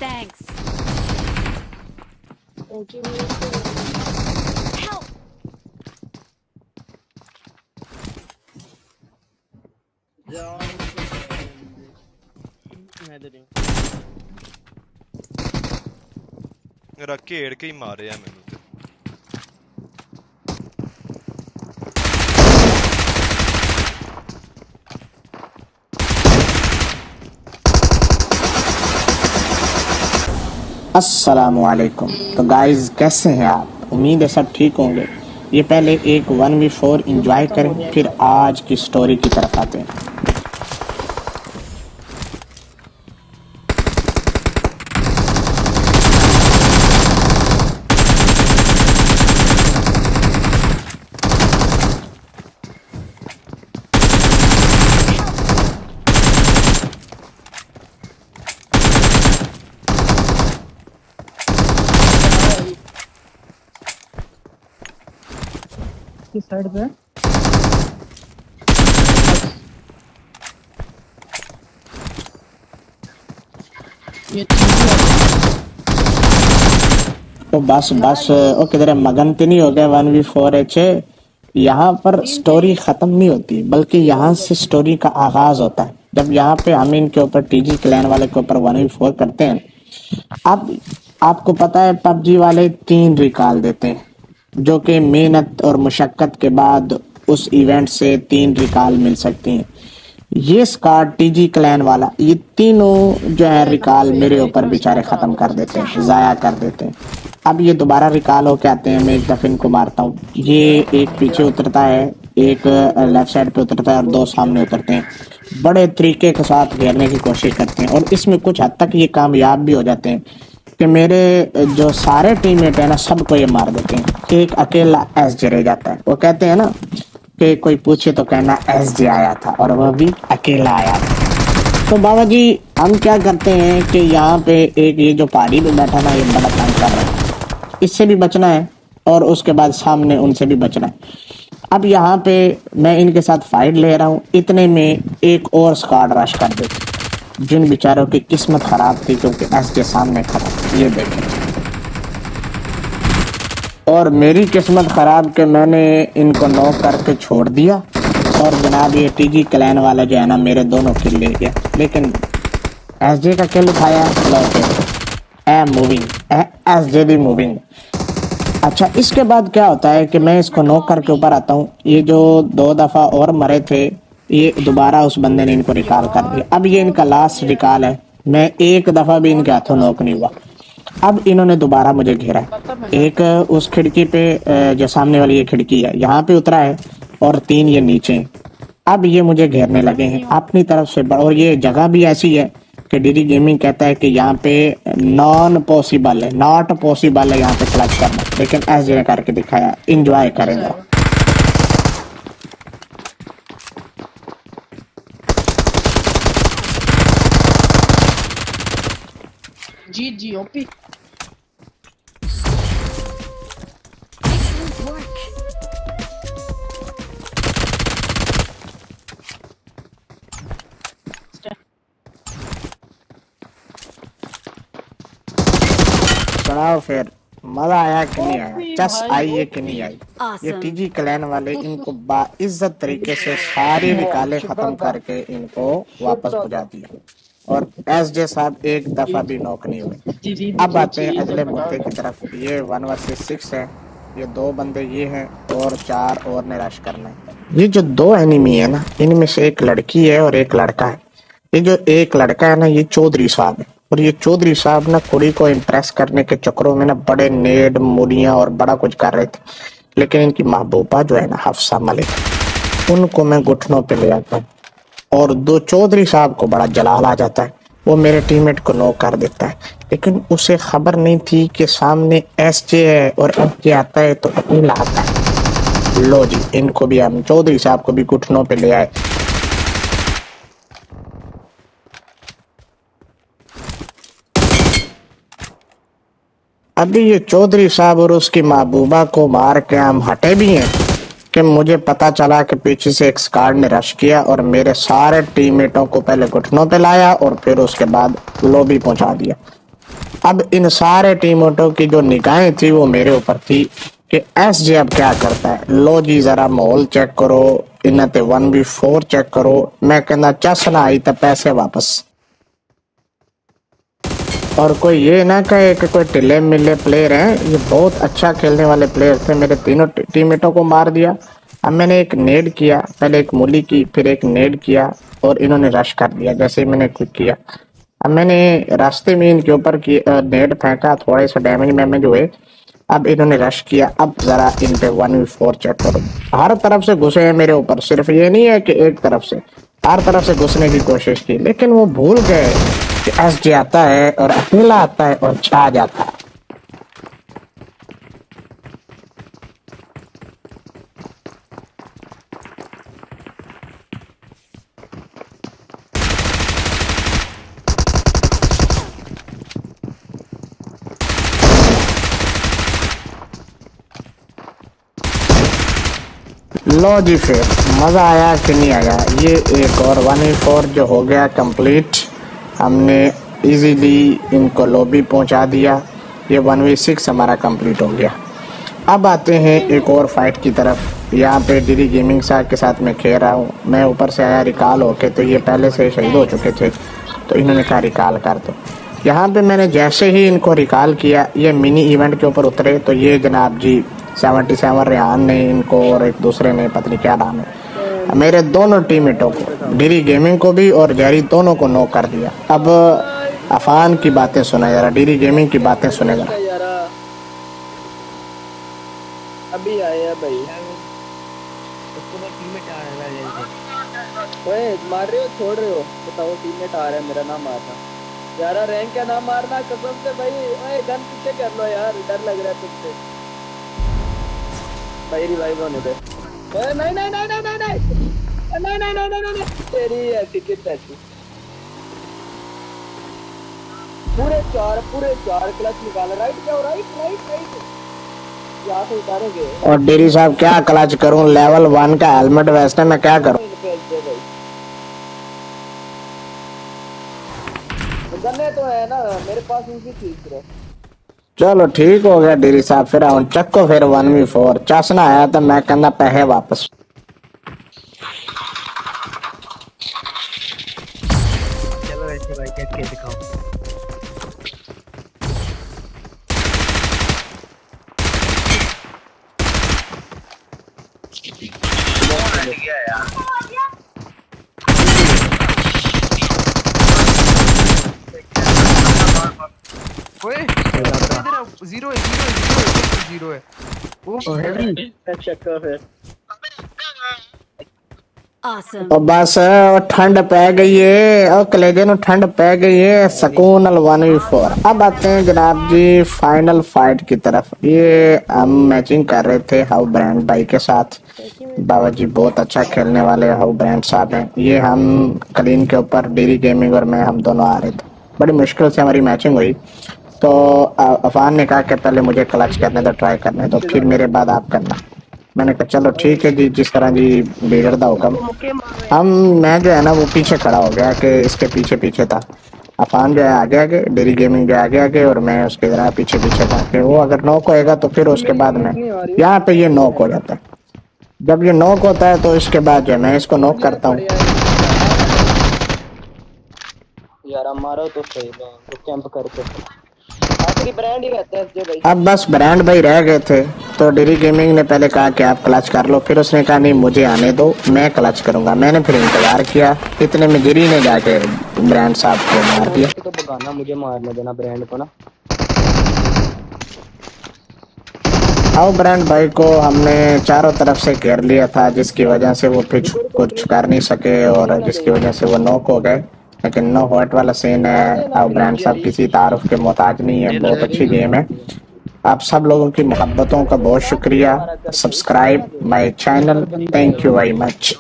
Thanks. Help! ਮੇਰਾ ਘੇੜ ਕੇ ਹੀ ਮਾਰਿਆ ਮੈਨੂੰ ਤੇ अस्सलामुअलैकुम। तो गाइस कैसे हैं आप? उम्मीद है सब ठीक होंगे। ये पहले एक 1v4 एंजॉय करें, फिर आज की स्टोरी की तरफ आते हैं। किस साइड पे? ये तो बस ओ किधर मगन तो नहीं हो गया 1v4 एच। यहाँ पर स्टोरी खत्म नहीं होती, बल्कि यहाँ से स्टोरी का आगाज होता है। जब यहाँ पे हम इनके ऊपर टीजी क्लैन वाले के ऊपर 1v4 करते हैं। अब आपको पता है पबजी वाले 3 रिकॉल देते हैं, जो कि मेहनत और मुशक्कत के बाद उस इवेंट से 3 रिकॉल मिल सकती हैं। ये स्काड टीजी क्लैन वाला ये तीनों जो है रिकॉल मेरे ऊपर बेचारे खत्म कर देते हैं, जाया कर देते हैं। अब ये दोबारा रिकॉल होके आते हैं, मैं एक दफे इनको मारता हूँ। ये एक पीछे उतरता है, एक लेफ्ट साइड पे उतरता है और 2 सामने उतरते हैं। बड़े तरीके के साथ घेरने की कोशिश करते हैं और इसमें कुछ हद तक ये कामयाब भी हो जाते हैं कि मेरे जो सारे टीममेट है ना, सबको ये मार देते हैं। एक अकेला एसजे रह जाता है। वो कहते हैं ना कि कोई पूछे तो कहना एसजे आया था, और वह भी अकेला आया था। तो बाबा जी हम क्या करते हैं कि यहाँ पे एक ये जो पहाड़ी पे बैठा ना, ये बड़ा काम कर रहा है। इससे भी बचना है और उसके बाद सामने उनसे भी बचना है। अब यहाँ पे मैं इनके साथ फाइट ले रहा हूँ, इतने में एक और स्क्वाड रश कर देती। जिन बेचारों की किस्मत खराब थी, क्योंकि एसजे सामने खड़ा। ये देखें, और मेरी किस्मत खराब के मैंने इनको नॉक करके छोड़ दिया। और जनाब ये टीजी क्लैन वाला जो है ना, मेरे दोनों किल ले गया, लेकिन एसजे का किल उठाया। मूविंग एसजे भी मूविंग। अच्छा, इसके बाद क्या होता है कि मैं इसको नॉक करके ऊपर आता हूँ। ये जो 2 दफा और मरे थे, ये दोबारा उस बंदे ने इनको रिकॉल कर दिया। अब ये इनका लास्ट रिकॉल है। मैं एक दफा भी इनके हाथों नॉक नहीं हुआ। अब इन्होंने दोबारा मुझे घेरा है। एक उस खिड़की पे जो सामने वाली ये खिड़की है, यहाँ पे उतरा है, और 3 ये नीचे हैं। अब ये मुझे घेरने लगे हैं अपनी तरफ से। और ये जगह भी ऐसी है कि डीडी गेमिंग कहता है कि यहाँ पे नॉट पॉसिबल है यहाँ पे क्लच करना, लेकिन ऐसे ने करके दिखाया। इंजॉय करेंगे। जी ओपी Excellent work. सुनाओ फिर, मजा आया कि नहीं आया? चस आई है कि नहीं आई? ये Awesome. टीजी क्लैन वाले इनको बाइज्जत तरीके से सारे निकाले खत्म करके इनको वापस पहुंचा दिया, और एसजे साहब एक दफा भी नॉक नहीं हुए। अब आते हैं अगले मुद्दे की तरफ। ये 1 वर्सेस 6 है। ये 2 बंदे ये हैं और 4 और ने रश करना है। ये जो 2 एनिमी है ना, इनमें से एक लड़की है और एक लड़का है। ये जो एक लड़का है ना, ये चौधरी साहब है। और ये चौधरी साहब ना कुड़ी को इम्प्रेस करने के चक्करों में ना बड़े नेड मुड़ियां और बड़ा कुछ कर रहे थे, लेकिन इनकी महबूबा जो है ना, हफ्सा मलिक, उनको मैं घुटनों पे ले आता हूँ और 2 चौधरी साहब को बड़ा जलाल आ जाता है। वो मेरे टीममेट को नॉक कर देता है, लेकिन उसे खबर नहीं थी कि सामने एसजे है, और एसजे आता है तो अकेला आता है। लो जी, इनको भी हम चौधरी साहब को भी घुटनों पे ले आए। अभी ये चौधरी साहब और उसकी महबूबा को मार के हम हटे भी हैं कि मुझे पता चला कि पीछे से एक स्क्वाड ने रश किया और मेरे सारे टीममेटों को पहले घुटनों पे लाया और फिर उसके बाद लॉबी पहुंचा दिया। अब इन सारे टीमों की जो निगाहें थी वो मेरे ऊपर थी कि एसजे अब क्या करता है। लो जी जरा माहौल चेक करो, इन्हें 1v4 चेक करो। मैं कहना चस ना आई तो पैसे वापस। और कोई ये ना कहे कि कोई टिले मिले प्लेयर हैं, ये बहुत अच्छा खेलने वाले प्लेयर थे। मेरे तीनों टीममेटों को मार दिया। अब मैंने एक नेड किया, पहले एक मूली की फिर एक नेड किया और इन्होंने रश कर दिया जैसे ही मैंने क्विक किया। अब मैंने रास्ते में इनके ऊपर की नेड फेंका, थोड़े से डैमेज हुए। अब इन्होंने रश किया। अब जरा इन पे 1v4 चेक करो। हर तरफ से घुसे हैं मेरे ऊपर, सिर्फ ये नहीं है कि एक तरफ से, हर तरफ से घुसने की कोशिश की, लेकिन वो भूल गए कि एसजे आता है और अकेला आता है और छा जाता है। लो जी फिर मजा आया कि नहीं आया। ये एक और 1v4 जो हो गया कंप्लीट। हमने इजीली इनको लॉबी पहुंचा दिया। ये 1v6 हमारा कंप्लीट हो गया। अब आते हैं एक और फाइट की तरफ। यहाँ पे डीडी गेमिंग साहब के साथ मैं खेल रहा हूँ। मैं ऊपर से आया रिकॉल होके, तो ये पहले से शहीद हो चुके थे, तो इन्होंने कहा रिकॉल कर दो। यहाँ पे मैंने जैसे ही इनको रिकॉल किया, ये मिनी इवेंट के ऊपर उतरे, तो ये जनाब जी 77 रेहान ने इनको और एक दूसरे ने पता नहीं क्या नाम है, मेरे दोनों टीममेटों को, डीडी गेमिंग को भी और जैरी दोनों को नॉक कर दिया। अब अफान की बातें सुना जरा, डीडी गेमिंग की बातें सुने जरा। अभी आए हैं भाई। ओए मार रहे हो छोड़ रहे हो? बताओ टीममेट आ रहा है, मेरा नाम मारना यार, रैंक क्या नाम मारना कसम से भाई। ओए गन पीछे कर लो यार, डर लग रहा है तुमसे भाई। रिवाइव होने दे। ओए नहीं नहीं नहीं नहीं नहीं नहीं नहीं नहीं नहीं नहीं तेरी ऐसी किट ऐसी। पूरे चार क्लच निकाल। राइट जाओ, राइट राइट राइट, यहाँ से उतारोगे। और डेरी साहब क्या क्लच करूं, लेवल 1 का हेलमेट वैसे मैं क्या करूं। गन्ने तो है ना मेरे पास, उसी चीज रहे। चलो ठीक हो गया डेरी साहब, फिर आऊं चक्को फिर 1v4 चसना आया तो मैं कहना पैसे वापस। चलो ऐसे भाई क्या खेल दिखाओ। ओए इधर आओ, जीरो है। ओ हेवी चक्कर फिर Awesome. और बस ठंड पै गई है, और कलेजे नु ठंड पै गई है, सकून 1v4। अब आते हैं जनाब जी फाइनल फाइट की तरफ। ये हम मैचिंग कर रहे थे हाउ ब्रांड भाई के साथ। बाबा जी बहुत अच्छा खेलने वाले हाउ ब्रांड साहब हैं। ये हम क्लीन के ऊपर डीडी गेमिंग और मैं, हम दोनों आ रहे थे। बड़ी मुश्किल से हमारी मैचिंग हुई, तो अफान ने कहा कि पहले मुझे क्लच करने दो, ट्राई करने दो, फिर मेरे बाद आप करना। मैंने कहा चलो ठीक है जी, जिस तरह जी बिगड़ दा हुक्म। मैं जो है ना वो पीछे खड़ा हो गया कि इसके पीछे पीछे था। अफान जो है आगे आगे, डेरी गेमिंग जो आगे आगे, और मैं उसके जरा पीछे पीछे था कि वो अगर नॉक होएगा तो फिर उसके बाद में यहाँ पे ये नॉक हो जाता है। जब ये नॉक होता है तो इसके बाद जो है मैं इसको नॉक करता हूँ। यार हमारा तो सही है, तो कैंप करके आखिरी ब्रांड ही रहता है जो भाई। अब बस ब्रांड भाई रह गए थे, तो डेरी गेमिंग ने पहले कहा कि आप क्लच कर लो, फिर उसने कहा नहीं मुझे आने दो, मैं क्लच करूंगा। मैंने फिर इंतजार किया, इतने में गिरी ने जाके ब्रांड साहब को मार दिया। तो भगाना, मुझे मारने देना ब्रांड को ना। आओ ब्रांड भाई को हमने चारों तरफ से घेर लिया था, जिसकी वजह से वो फिर कुछ कर नहीं सके और जिसकी वजह से वो नॉक हो गए। लेकिन नो हॉट वाला सीन है। आओ ब्रांड साहब किसी तारुफ के मोहताज नहीं है, बहुत अच्छी गेम है। आप सब लोगों की मोहब्बतों का बहुत शुक्रिया। Subscribe my channel, thank you very much.